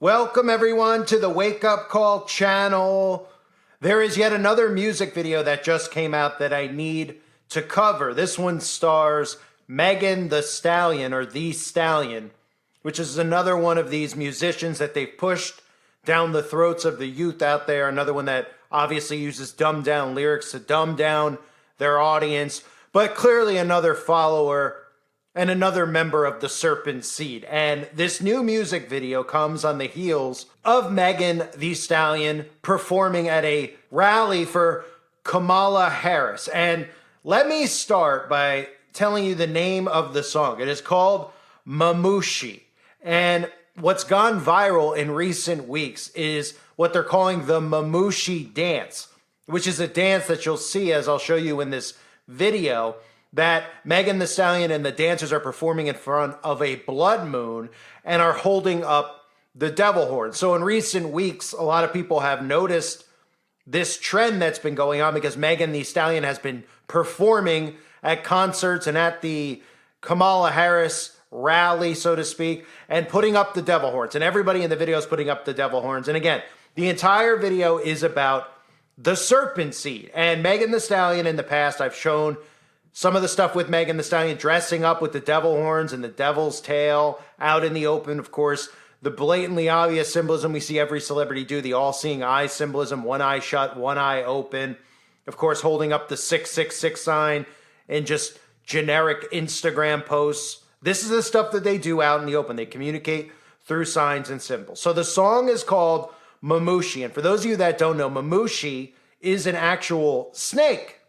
Welcome everyone to the Wake Up Call channel. There is yet another music video that just came out that I need to cover. This one stars Megan Thee Stallion, or The Stallion, which is another one of these musicians that they've pushed down the throats of the youth out there. Another one that obviously uses dumbed down lyrics to dumb down their audience, but clearly another follower and another member of the Serpent seed. And this new music video comes on the heels of Megan Thee Stallion performing at a rally for Kamala Harris. And let me start by telling you the name of the song. It is called Mamushi. And what's gone viral in recent weeks is what they're calling the Mamushi dance, which is a dance that you'll see, as I'll show you in this video, that Megan Thee Stallion and the dancers are performing in front of a blood moon and are holding up the devil horn. So in recent weeks, a lot of people have noticed this trend that's been going on because Megan Thee Stallion has been performing at concerts and at the Kamala Harris rally, so to speak, and putting up the devil horns. And everybody in the video is putting up the devil horns. And again, the entire video is about the Serpent seed. And Megan Thee Stallion, in the past, I've shown some of the stuff with Megan Thee Stallion dressing up with the devil horns and the devil's tail out in the open. Of course, the blatantly obvious symbolism we see every celebrity do, the all-seeing eye symbolism, one eye shut, one eye open. Of course, holding up the 666 sign in just generic Instagram posts. This is the stuff that they do out in the open. They communicate through signs and symbols. So the song is called Mamushi. And for those of you that don't know, Mamushi is an actual snake.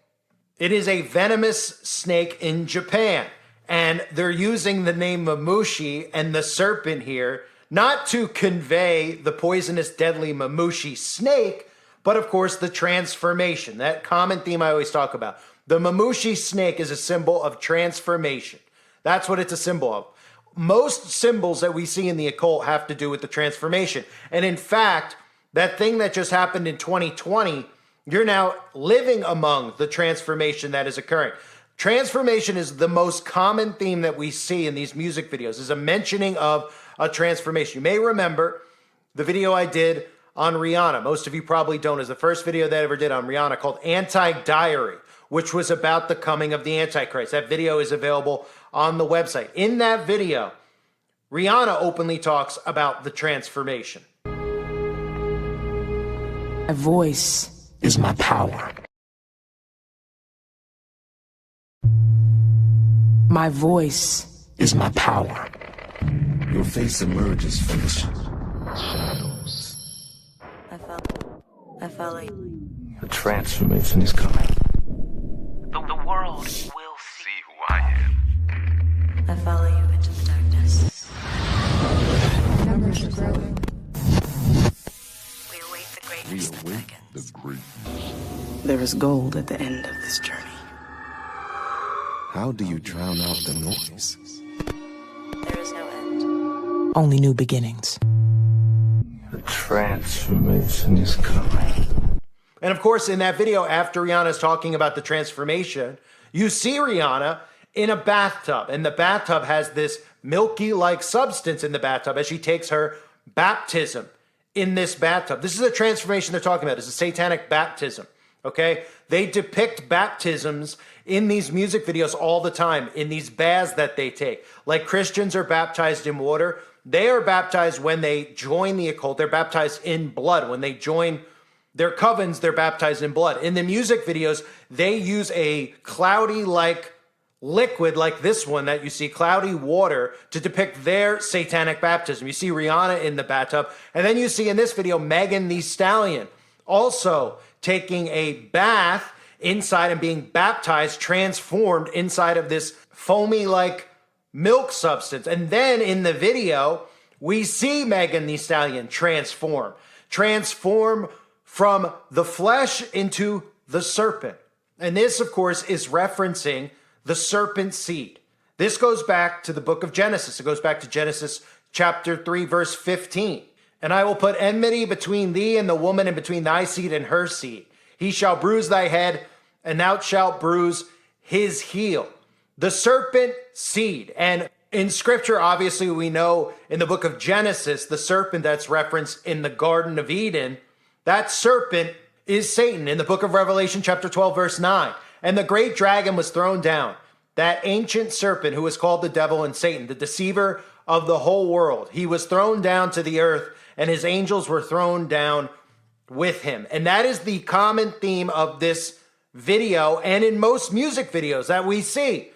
It is a venomous snake in Japan, and they're using the name Mamushi and the serpent here, not to convey the poisonous, deadly Mamushi snake, but of course the transformation, that common theme I always talk about. The Mamushi snake is a symbol of transformation. That's what it's a symbol of. Most symbols that we see in the occult have to do with the transformation. And in fact, that thing that just happened in 2020, you're now living among the transformation that is occurring. Transformation is the most common theme that we see in these music videos, is a mentioning of a transformation. You may remember the video I did on Rihanna. Most of you probably don't. It's the first video that I ever did on Rihanna called Anti-Diary, which was about the coming of the Antichrist. That video is available on the website. In that video, Rihanna openly talks about the transformation. My voice is my power. My voice is my power. Your face emerges from the shadows. I follow you. The transformation is coming. The world will see who I am. I follow you into the darkness. Numbers are growing. We await the greatness that beckons. There is gold at the end of this journey. How do you drown out the noise? There is no end. Only new beginnings. The transformation is coming. And of course, in that video, after Rihanna's talking about the transformation, you see Rihanna in a bathtub. And the bathtub has this milky-like substance in the bathtub as she takes her baptism in this bathtub. This is a transformation they're talking about. It's a satanic baptism, okay? They depict baptisms in these music videos all the time, in these baths that they take. Like Christians are baptized in water. They are baptized when they join the occult. They're baptized in blood. When they join their covens, they're baptized in blood. In the music videos, they use a cloudy-like liquid like this one that you see, cloudy water, to depict their satanic baptism. You see Rihanna in the bathtub, and then you see in this video Megan Thee Stallion also taking a bath inside and being baptized, transformed inside of this foamy-like milk substance. And then in the video, we see Megan Thee Stallion transform from the flesh into the serpent. And this, of course, is referencing the serpent seed. This goes back to the book of Genesis. It goes back to Genesis chapter 3, verse 15. And I will put enmity between thee and the woman, and between thy seed and her seed. He shall bruise thy head, and thou shalt bruise his heel. The serpent seed. And In scripture, obviously, we know in the book of Genesis, the serpent that's referenced in the Garden of Eden, that serpent is Satan in the book of Revelation, chapter 12, verse 9. And the great dragon was thrown down, that ancient serpent who is called the devil and Satan, the deceiver of the whole world. He was thrown down to the earth, and his angels were thrown down with him. And that is the common theme of this video and in most music videos that we see.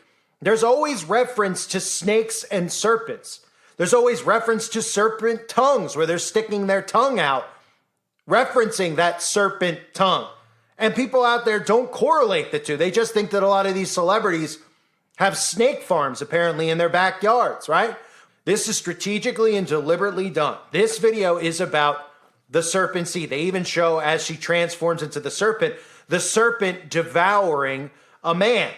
There's always reference to snakes and serpents. There's always reference to serpent tongues where they're sticking their tongue out, referencing that serpent tongue. And people out there don't correlate the two. They just think that a lot of these celebrities have snake farms apparently in their backyards, right? This is strategically and deliberately done. This video is about the serpent seed. They even show as she transforms into the serpent devouring a man.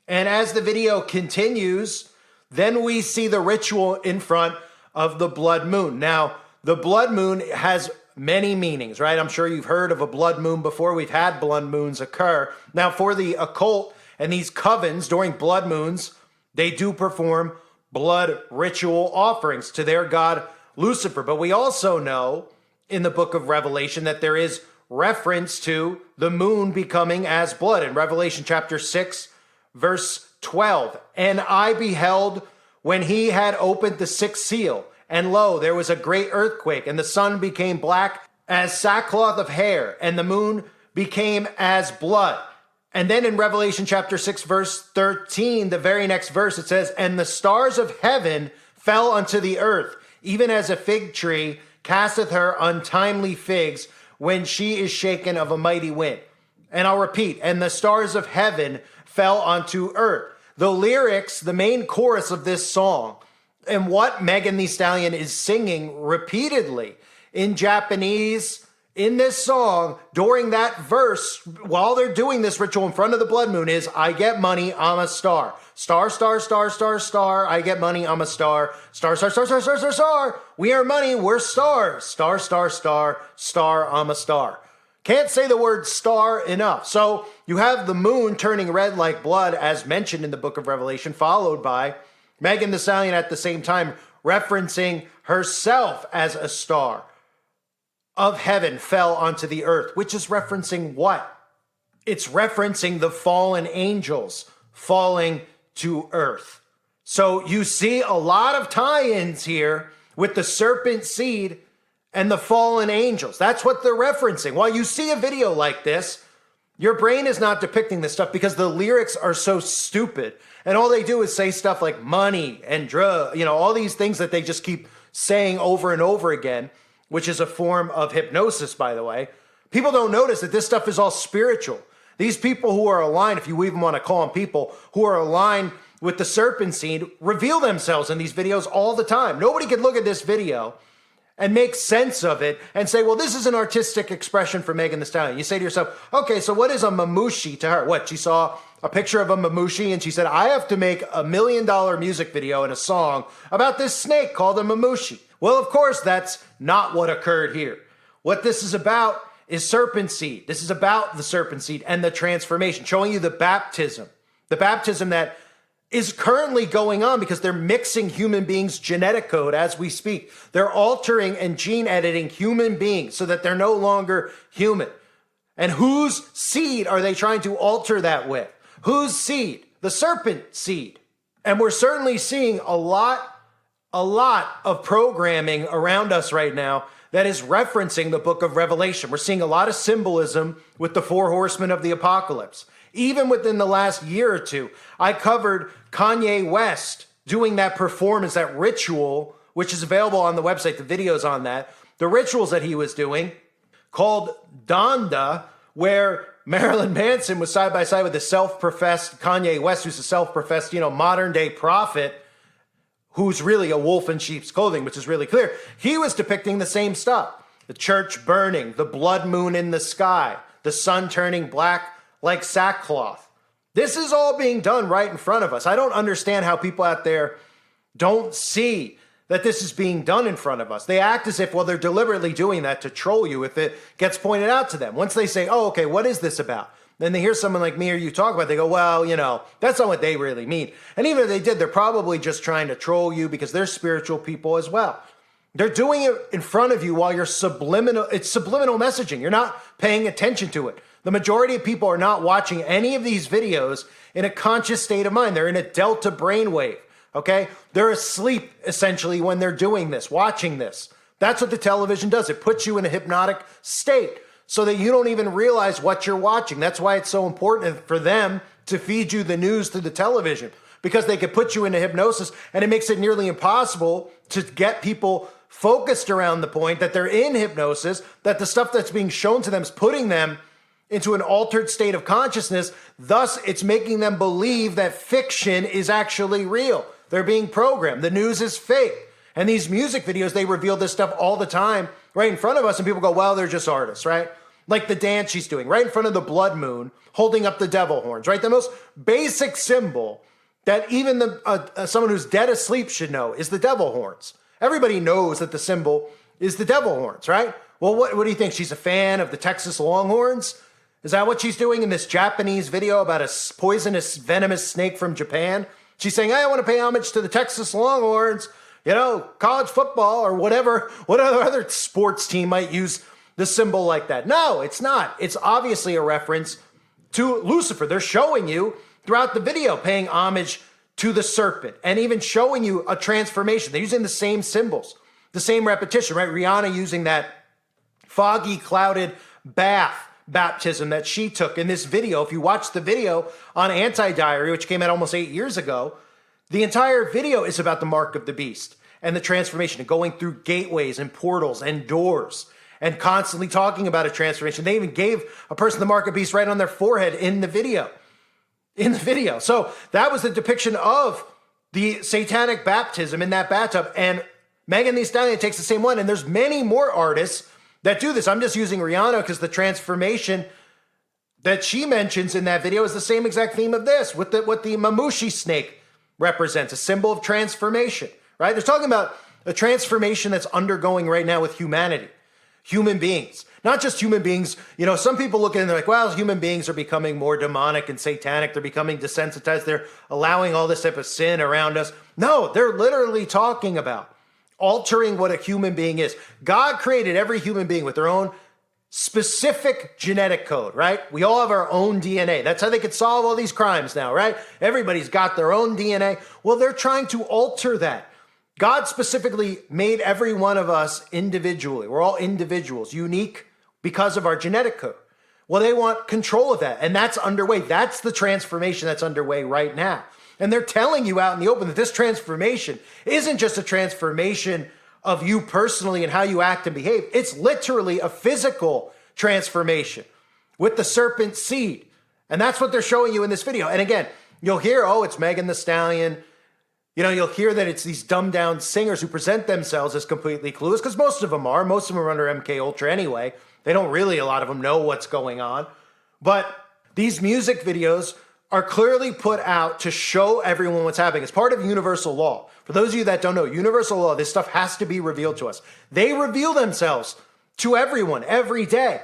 And as the video continues, then we see the ritual in front of the blood moon. Now, the blood moon has many meanings, right? I'm sure you've heard of a blood moon before. We've had blood moons occur. Now, for the occult and these covens during blood moons, they do perform blood ritual offerings to their god Lucifer. But we also know in the book of Revelation that there is reference to the moon becoming as blood. In Revelation chapter 6, verse 12, and I beheld when he had opened the sixth seal, and lo, there was a great earthquake, and the sun became black as sackcloth of hair, and the moon became as blood. And then in Revelation chapter 6, verse 13, the very next verse, it says, and the stars of heaven fell unto the earth, even as a fig tree casteth her untimely figs when she is shaken of a mighty wind. And I'll repeat, and the stars of heaven fell onto earth. The lyrics, the main chorus of this song, and what Megan Thee Stallion is singing repeatedly in Japanese in this song during that verse while they're doing this ritual in front of the blood moon is, I get money, I'm a star. Star, star, star, star, star. I get money, I'm a star. Star, star, star, star, star, star, star. We are money, we're stars. Star, star, star, star, I'm a star. Can't say the word star enough. So you have the moon turning red like blood, as mentioned in the book of Revelation, followed by Megan Thee Stallion at the same time referencing herself as a star of heaven fell onto the earth, which is referencing what? It's referencing the fallen angels falling to earth. So you see a lot of tie-ins here with the serpent seed and the fallen angels. That's what they're referencing. While you see a video like this, your brain is not depicting this stuff because the lyrics are so stupid. And all they do is say stuff like money and drug, all these things that they just keep saying over and over again, which is a form of hypnosis, by the way. People don't notice that this stuff is all spiritual. These people who are aligned, if you even want to call them people, who are aligned with the serpent seed, reveal themselves in these videos all the time. Nobody could look at this video and make sense of it and say, well, this is an artistic expression for Megan Thee Stallion. You say to yourself, okay, so what is a Mamushi to her? What, she saw a picture of a Mamushi and she said, I have to make $1 million music video and a song about this snake called a Mamushi. Well, of course, that's not what occurred here. What this is about is serpent seed. This is about the serpent seed and the transformation, showing you the baptism that is currently going on because they're mixing human beings' genetic code as we speak. They're altering and gene editing human beings so that they're no longer human. And whose seed are they trying to alter that with? Whose seed? The serpent seed. And we're certainly seeing a lot of programming around us right now that is referencing the book of Revelation. We're seeing a lot of symbolism with the four horsemen of the apocalypse. Even within the last year or two, I covered Kanye West doing that performance, that ritual, which is available on the website, the videos on that, the rituals that he was doing called Donda, where Marilyn Manson was side by side with the self-professed Kanye West, who's a self-professed, modern day prophet, who's really a wolf in sheep's clothing, which is really clear. He was depicting the same stuff. The church burning, the blood moon in the sky, the sun turning black like sackcloth. This is all being done right in front of us. I don't understand how people out there don't see that this is being done in front of us. They act as if, well, they're deliberately doing that to troll you if it gets pointed out to them. Once they say, oh, okay, what is this about? then they hear someone like me or you talk about it, they go, well, that's not what they really mean. And even if they did, they're probably just trying to troll you because they're spiritual people as well. They're doing it in front of you while you're it's subliminal messaging. You're not paying attention to it. The majority of people are not watching any of these videos in a conscious state of mind. They're in a delta brainwave, okay? They're asleep, essentially, when they're doing this, watching this. That's what the television does. It puts you in a hypnotic state so that you don't even realize what you're watching. That's why it's so important for them to feed you the news through the television, because they could put you into hypnosis, and it makes it nearly impossible to get people focused around the point that they're in hypnosis, that the stuff that's being shown to them is putting them into an altered state of consciousness. Thus, it's making them believe that fiction is actually real. They're being programmed. The news is fake. And these music videos, they reveal this stuff all the time right in front of us, and people go, well, they're just artists, right? Like the dance she's doing right in front of the blood moon, holding up the devil horns, right? The most basic symbol that even someone who's dead asleep should know is the devil horns. Everybody knows that the symbol is the devil horns, right? Well, what do you think? She's a fan of the Texas Longhorns? Is that what she's doing in this Japanese video about a poisonous, venomous snake from Japan? She's saying, I want to pay homage to the Texas Longhorns, college football or whatever, what other sports team might use the symbol like that? No, it's not. It's obviously a reference to Lucifer. They're showing you throughout the video paying homage to the serpent and even showing you a transformation. They're using the same symbols, the same repetition, right? Rihanna using that foggy, clouded baptism that she took in this video. If you watch the video on Anti-Diary, which came out almost 8 years ago, the entire video is about the mark of the beast and the transformation and going through gateways and portals and doors and constantly talking about a transformation. They even gave a person the mark of the beast right on their forehead in the video. So that was the depiction of the satanic baptism in that bathtub. And Megan Thee Stallion takes the same one. And there's many more artists that do this. I'm just using Rihanna because the transformation that she mentions in that video is the same exact theme of this, with what the Mamushi snake represents, a symbol of transformation, right? They're talking about a transformation that's undergoing right now with humanity, human beings. Not just human beings. Some people look at it and they're like, well, human beings are becoming more demonic and satanic. They're becoming desensitized. They're allowing all this type of sin around us. No, they're literally talking about altering what a human being is. God created every human being with their own specific genetic code, right? We all have our own DNA. That's how they could solve all these crimes now, right? Everybody's got their own DNA. Well, they're trying to alter that. God specifically made every one of us individually. We're all individuals, unique because of our genetic code. Well, they want control of that, and that's underway. That's the transformation that's underway right now. And they're telling you out in the open that this transformation isn't just a transformation of you personally and how you act and behave. It's literally a physical transformation with the serpent seed. And that's what they're showing you in this video. And again, you'll hear, oh, it's Megan Thee Stallion. You'll hear that it's these dumbed down singers who present themselves as completely clueless, because most of them are. Most of them are under MK Ultra anyway. They don't really, a lot of them, know what's going on. But these music videos are clearly put out to show everyone what's happening. It's part of universal law. For those of you that don't know, universal law, this stuff has to be revealed to us. They reveal themselves to everyone every day.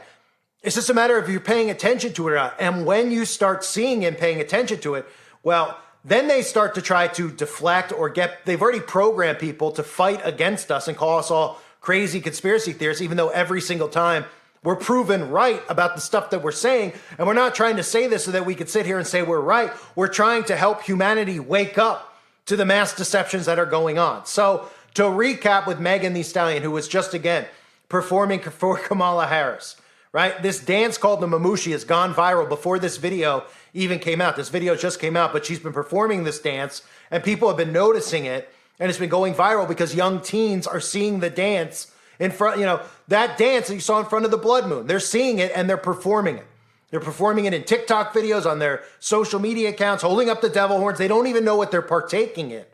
It's just a matter of if you're paying attention to it or not. And when you start seeing and paying attention to it, well, then they start to try to deflect or they've already programmed people to fight against us and call us all crazy conspiracy theorists, even though every single time we're proven right about the stuff that we're saying. And we're not trying to say this so that we could sit here and say we're right. We're trying to help humanity wake up to the mass deceptions that are going on. So to recap with Megan Thee Stallion, who was just, again, performing for Kamala Harris, right? This dance called the Mamushi has gone viral before this video even came out. This video just came out, but she's been performing this dance and people have been noticing it, and it's been going viral because young teens are seeing the dance in front, that dance that you saw in front of the blood moon. They're seeing it and they're performing it. They're performing it in TikTok videos, on their social media accounts, holding up the devil horns. They don't even know what they're partaking in,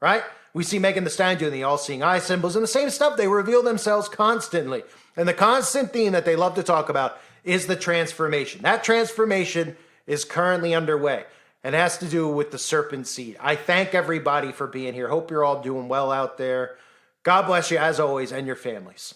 right? We see Megan Thee Stallion doing the all-seeing eye symbols and the same stuff. They reveal themselves constantly. And the constant theme that they love to talk about is the transformation. That transformation is currently underway and has to do with the serpent seed. I thank everybody for being here. Hope you're all doing well out there. God bless you as always and your families.